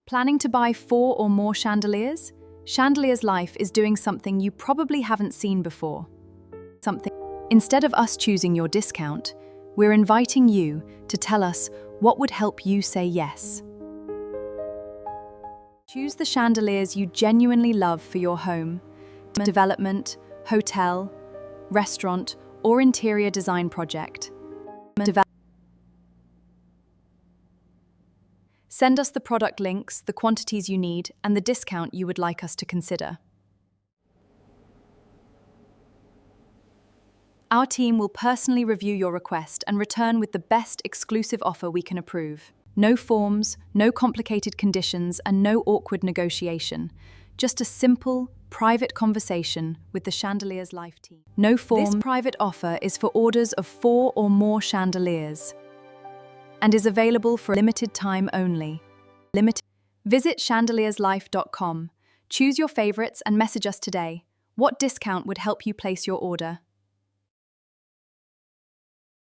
Planning to buy 4 or more chandeliers? ChandeliersLife is doing something you probably haven't seen before. Instead of us choosing your discount, we're inviting you to tell us what would help you say yes. Choose the chandeliers you genuinely love for your home, development, hotel, restaurant, or interior design project. Send us the product links, the quantities you need, and the discount you would like us to consider. Our team will personally review your request and return with the best exclusive offer we can approve. No forms, no complicated conditions, and no awkward negotiation. Just a simple, private conversation with the ChandeliersLife team. No form. This private offer is for orders of 4 or more chandeliers and is available for a limited time only. Visit ChandeliersLife.com. Choose your favorites and message us today. What discount would help you place your order?